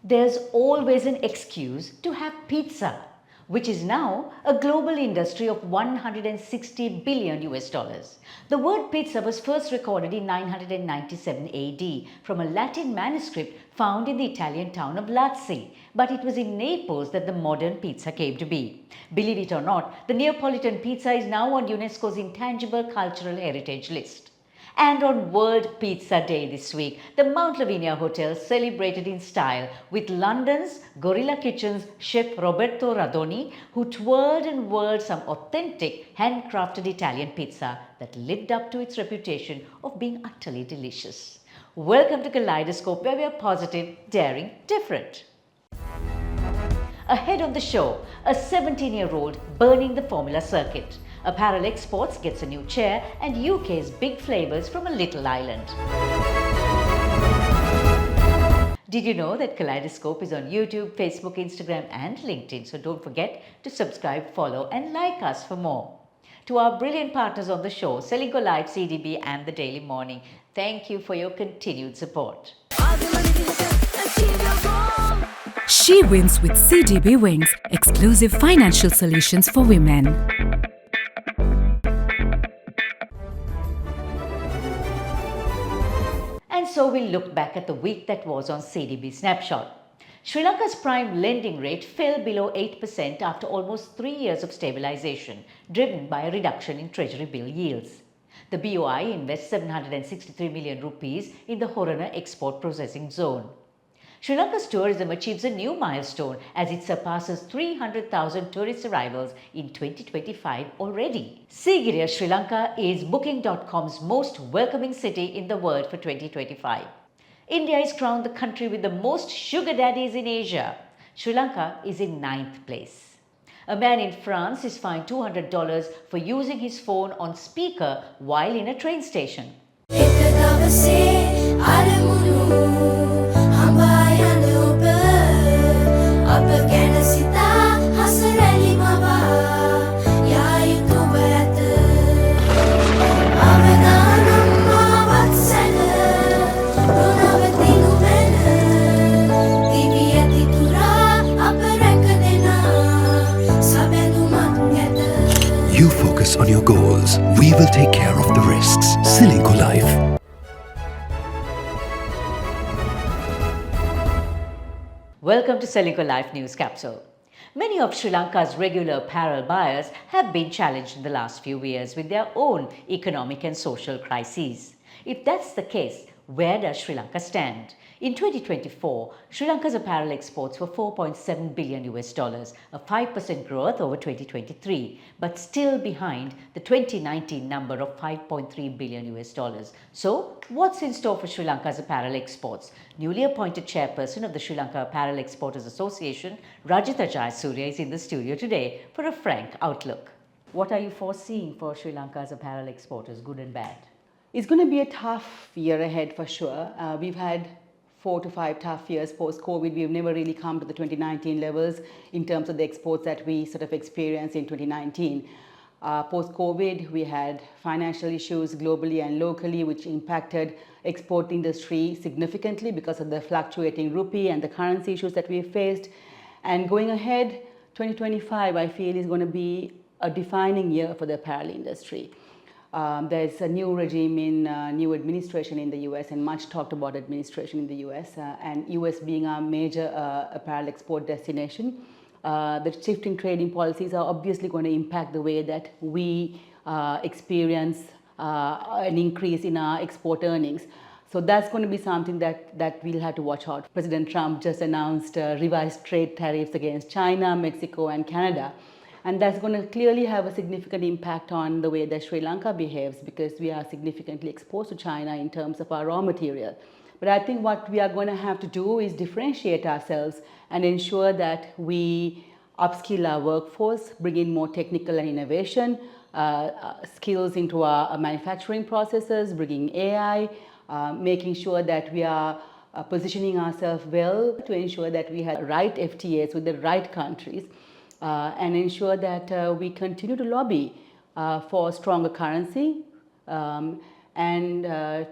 There's always an excuse to have pizza, which is now a global industry of 160 billion US dollars. The word pizza was first recorded in 997 AD from a Latin manuscript found in the Italian town of Lazzi, but it was in Naples that the modern pizza came to be. Believe it or not, the Neapolitan pizza is now on UNESCO's Intangible Cultural Heritage list. And on World Pizza Day this week, the Mount Lavinia Hotel celebrated in style with London's Gorilla Kitchen's chef Roberto Radoni, who twirled and whirled some authentic handcrafted Italian pizza that lived up to its reputation of being utterly delicious. Welcome to Kaleidoscope, where we are positive, daring, different. Ahead on the show, a 17-year-old burning the Formula circuit. Apparel Exports gets a new chair, and UK's big flavours from a little island. Did you know that Kaleidoscope is on YouTube, Facebook, Instagram and LinkedIn? So don't forget to subscribe, follow and like us for more. To our brilliant partners on the show, Srilanka Live, CDB and The Daily Morning, thank you for your continued support. She wins with CDB Wings, exclusive financial solutions for women. And so we'll look back at the week that was on CDB Snapshot. Sri Lanka's prime lending rate fell below 8% after almost 3 years of stabilization, driven by a reduction in treasury bill yields. The BOI invests 763 million rupees in the Horana export processing zone. Sri Lanka's tourism achieves a new milestone as it surpasses 300,000 tourist arrivals in 2025 already. Sigiriya Sri Lanka is Booking.com's most welcoming city in the world for 2025. India is crowned the country with the most sugar daddies in Asia. Sri Lanka is in 9th place. A man in France is fined $200 for using his phone on speaker while in a train station. You focus on your goals. We will take care of the risks. Srilanka Life. Welcome to Srilanka Life News Capsule. Many of Sri Lanka's regular apparel buyers have been challenged in the last few years with their own economic and social crises. If that's the case, where does Sri Lanka stand? In 2024, Sri Lanka's apparel exports were 4.7 billion US dollars, a 5% growth over 2023, but still behind the 2019 number of 5.3 billion US dollars. So, what's in store for Sri Lanka's apparel exports? Newly appointed chairperson of the Sri Lanka Apparel Exporters Association, Rajitha Jayasuriya, is in the studio today for a frank outlook. What are you foreseeing for Sri Lanka's apparel exporters, good and bad? It's going to be a tough year ahead for sure. We've had 4 to 5 tough years post-COVID. We've never really come to the 2019 levels in terms of the exports that we sort of experienced in 2019. Post-COVID, we had financial issues globally and locally, which impacted export industry significantly because of the fluctuating rupee and the currency issues that we faced. And going ahead, 2025, I feel, is going to be a defining year for the apparel industry. There's a new regime in new administration in the US, and much talked about administration in the US, and US being our major apparel export destination. The shifting trading policies are obviously going to impact the way that we experience an increase in our export earnings. So that's going to be something that we'll have to watch out. President Trump just announced revised trade tariffs against China, Mexico and Canada. And that's going to clearly have a significant impact on the way that Sri Lanka behaves, because we are significantly exposed to China in terms of our raw material. But I think what we are going to have to do is differentiate ourselves and ensure that we upskill our workforce, bring in more technical and innovation skills into our manufacturing processes, bringing AI, making sure that we are positioning ourselves well to ensure that we have right FTAs with the right countries. And ensure that we continue to lobby for stronger currency and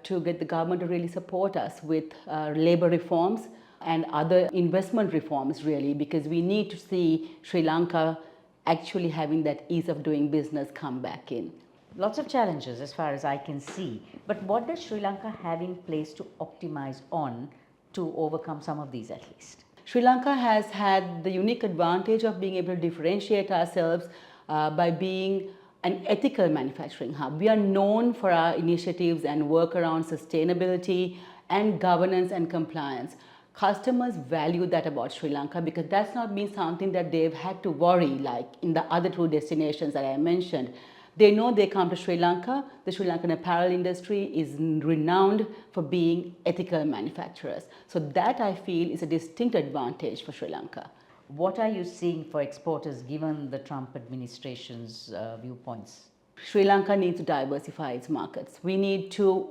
to get the government to really support us with labor reforms and other investment reforms really, because we need to see Sri Lanka actually having that ease of doing business come back in. Lots of challenges as far as I can see. But what does Sri Lanka have in place to optimize on to overcome some of these at least? Sri Lanka has had the unique advantage of being able to differentiate ourselves by being an ethical manufacturing hub. We are known for our initiatives and work around sustainability and governance and compliance. Customers value that about Sri Lanka because that's not been something that they've had to worry like in the other two destinations that I mentioned. They know they come to Sri Lanka. The Sri Lankan apparel industry is renowned for being ethical manufacturers. So that I feel is a distinct advantage for Sri Lanka. What are you seeing for exporters given the Trump administration's viewpoints? Sri Lanka needs to diversify its markets. We need to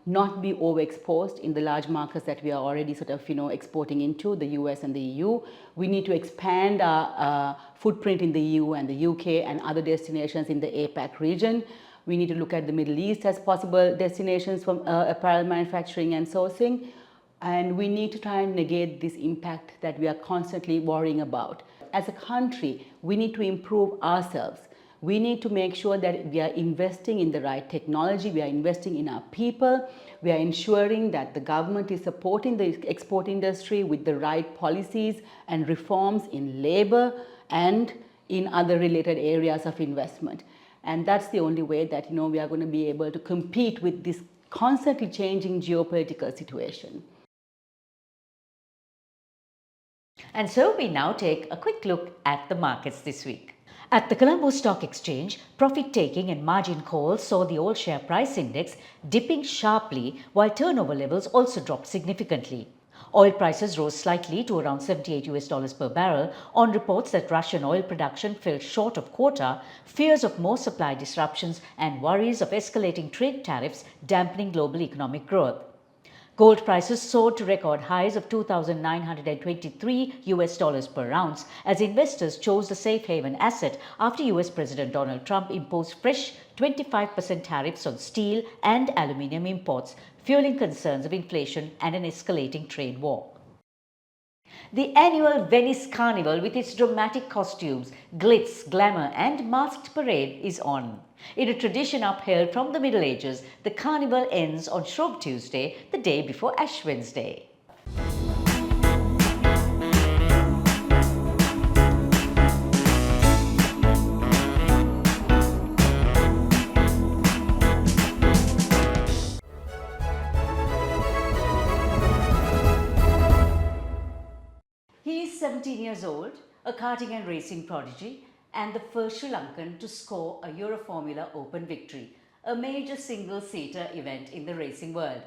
not be overexposed in the large markets that we are already sort of, exporting into, the US and the EU. We need to expand our footprint in the EU and the UK and other destinations in the APAC region. We need to look at the Middle East as possible destinations for apparel manufacturing and sourcing. And we need to try and negate this impact that we are constantly worrying about. As a country, we need to improve ourselves. We need to make sure that we are investing in the right technology, we are investing in our people, we are ensuring that the government is supporting the export industry with the right policies and reforms in labor and in other related areas of investment. And that's the only way that we are going to be able to compete with this constantly changing geopolitical situation. And so we now take a quick look at the markets this week. At the Colombo Stock Exchange, profit-taking and margin calls saw the all share price index dipping sharply while turnover levels also dropped significantly. Oil prices rose slightly to around $78 per barrel on reports that Russian oil production fell short of quota, fears of more supply disruptions and worries of escalating trade tariffs dampening global economic growth. Gold prices soared to record highs of $2,923 per ounce as investors chose the safe haven asset after US President Donald Trump imposed fresh 25% tariffs on steel and aluminium imports, fueling concerns of inflation and an escalating trade war. The annual Venice Carnival with its dramatic costumes, glitz, glamour and masked parade is on. In a tradition upheld from the Middle Ages, the carnival ends on Shrove Tuesday, the day before Ash Wednesday. He is 17 years old, a karting and racing prodigy, and the first Sri Lankan to score a Formula Open victory, a major single-seater event in the racing world.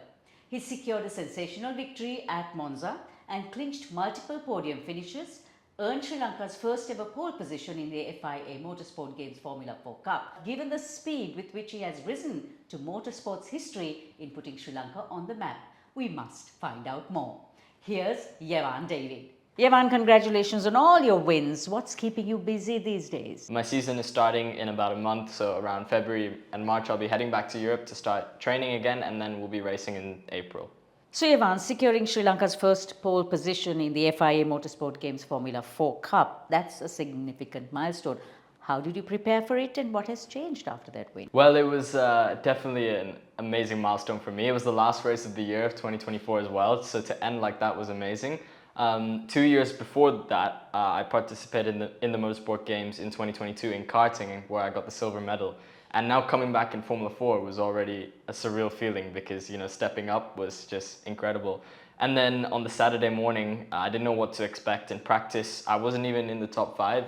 He secured a sensational victory at Monza and clinched multiple podium finishes, earned Sri Lanka's first ever pole position in the FIA Motorsport Games Formula 4 Cup. Given the speed with which he has risen to motorsports history in putting Sri Lanka on the map, we must find out more. Here's Yevan David. Yevan, congratulations on all your wins. What's keeping you busy these days? My season is starting in about a month, so around February and March I'll be heading back to Europe to start training again, and then we'll be racing in April. So Yevan, securing Sri Lanka's first pole position in the FIA Motorsport Games Formula 4 Cup, that's a significant milestone. How did you prepare for it and what has changed after that win? Well, it was definitely an amazing milestone for me. It was the last race of the year of 2024 as well, so to end like that was amazing. 2 years before that, I participated in the Motorsport Games in 2022 in karting, where I got the silver medal. And now coming back in Formula 4 was already a surreal feeling because, stepping up was just incredible. And then on the Saturday morning, I didn't know what to expect. In practice, I wasn't even in the top 5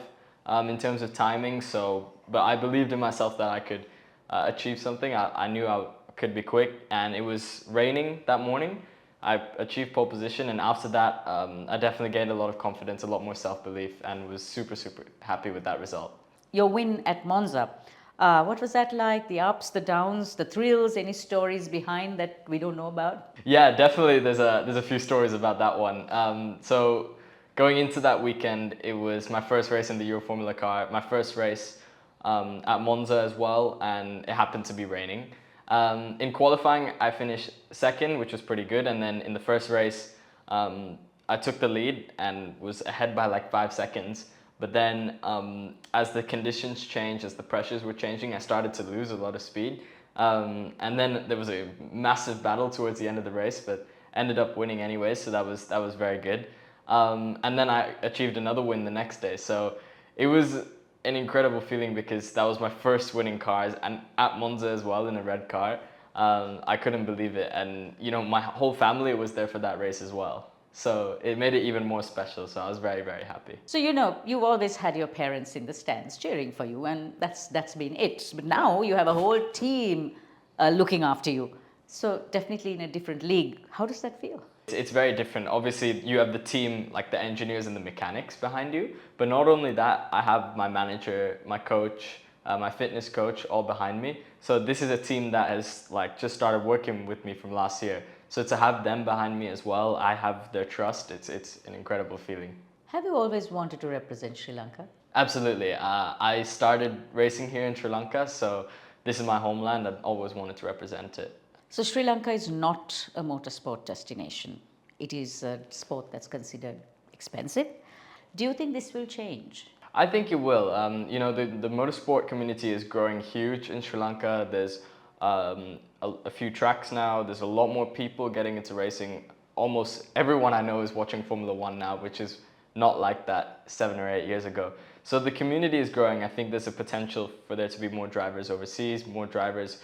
in terms of timing. But I believed in myself that I could achieve something. I knew I could be quick, and it was raining that morning. I achieved pole position, and after that, I definitely gained a lot of confidence, a lot more self-belief, and was super, super happy with that result. Your win at Monza, what was that like? The ups, the downs, the thrills, any stories behind that we don't know about? Yeah, definitely there's a few stories about that one. So going into that weekend, it was my first race in the Euro Formula car, my first race at Monza as well, and it happened to be raining. In qualifying, I finished second, which was pretty good, and then in the first race, I took the lead and was ahead by like 5 seconds. But then as the conditions changed, as the pressures were changing, I started to lose a lot of speed. And then there was a massive battle towards the end of the race, but ended up winning anyway, so that was very good. And then I achieved another win the next day. So it was an incredible feeling because that was my first win in cars, and at Monza as well in a red car. I couldn't believe it, and you know, my whole family was there for that race as well. So it made it even more special, so I was very, very happy. So, you know, you've always had your parents in the stands cheering for you, and that's been it. But now you have a whole team looking after you. So definitely in a different league. How does that feel? It's very different. Obviously, you have the team, like the engineers and the mechanics behind you. But not only that, I have my manager, my coach, my fitness coach all behind me. So this is a team that has like just started working with me from last year. So to have them behind me as well, I have their trust. It's an incredible feeling. Have you always wanted to represent Sri Lanka? Absolutely. I started racing here in Sri Lanka, so this is my homeland. I've always wanted to represent it. So Sri Lanka is not a motorsport destination. It is a sport that's considered expensive. Do you think this will change? I think it will. You know, the motorsport community is growing huge in Sri Lanka. There's a few tracks now. There's a lot more people getting into racing. Almost everyone I know is watching Formula One now, which is not like that 7 or 8 years ago. So the community is growing. I think there's a potential for there to be more drivers overseas, more drivers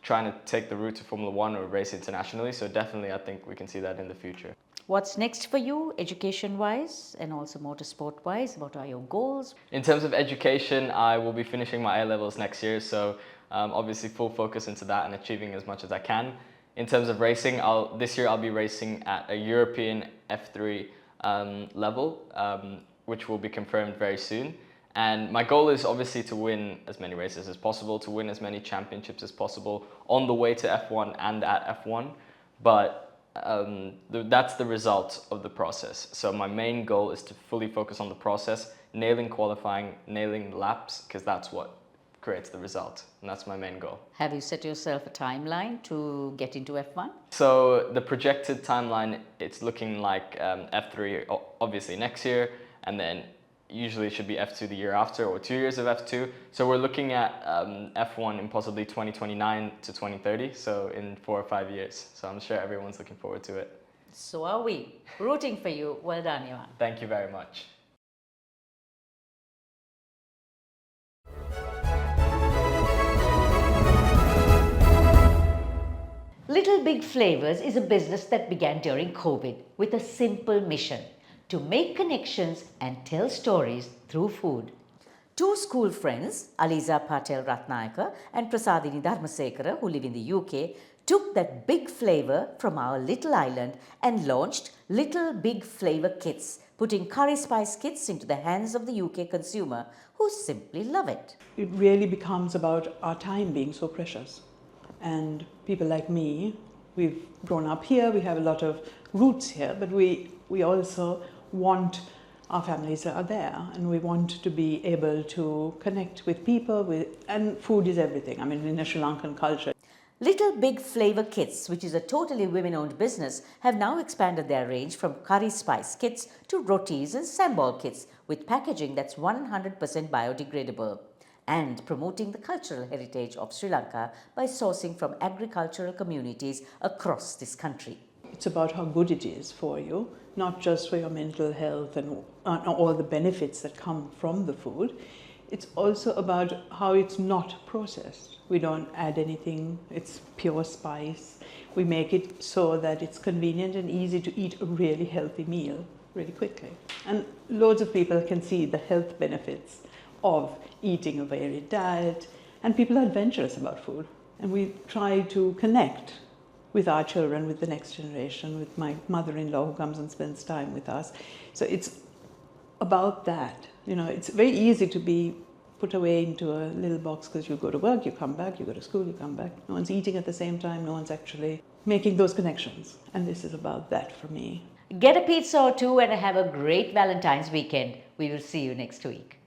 trying to take the route to Formula One or race internationally. So definitely I think we can see that in the future. What's next for you, education-wise and also motorsport-wise? What are your goals? In terms of education, I will be finishing my A-levels next year. So obviously full focus into that and achieving as much as I can. In terms of racing, this year I'll be racing at a European F3 level, which will be confirmed very soon. And my goal is obviously to win as many races as possible, to win as many championships as possible on the way to F1 and at F1. But that's the result of the process. So my main goal is to fully focus on the process, nailing qualifying, nailing laps, because that's what creates the result. And that's my main goal. Have you set yourself a timeline to get into F1? So the projected timeline, it's looking like F3 obviously next year, and then usually it should be F2 the year after, or 2 years of F2. So we're looking at F1 in possibly 2029 to 2030, so in 4 or 5 years. So I'm sure everyone's looking forward to it. So are we. Rooting for you. Well done, Yevan. Thank you very much. Little Big Flavors is a business that began during COVID with a simple mission: to make connections and tell stories through food. Two school friends, Aliza Patel Ratnayaka and Prasadini Dharmasekara, who live in the UK, took that big flavour from our little island and launched Little Big Flavour Kits, putting curry spice kits into the hands of the UK consumer, who simply love it. It really becomes about our time being so precious. And people like me, we've grown up here, we have a lot of roots here, but we also want our families are there, and we want to be able to connect with people, and food is everything. I mean, in the Sri Lankan culture. Little Big Flavour Kits, which is a totally women-owned business, have now expanded their range from curry spice kits to rotis and sambal kits with packaging that's 100% biodegradable, and promoting the cultural heritage of Sri Lanka by sourcing from agricultural communities across this country. It's about how good it is for you, not just for your mental health and all the benefits that come from the food. It's also about how it's not processed. We don't add anything, it's pure spice. We make it so that it's convenient and easy to eat a really healthy meal really quickly. And loads of people can see the health benefits of eating a varied diet, and people are adventurous about food. And we try to connect with our children, with the next generation, with my mother-in-law who comes and spends time with us. So it's about that. You know, it's very easy to be put away into a little box because you go to work, you come back, you go to school, you come back. No one's eating at the same time, no one's actually making those connections. And this is about that for me. Get a pizza or two and have a great Valentine's weekend. We will see you next week.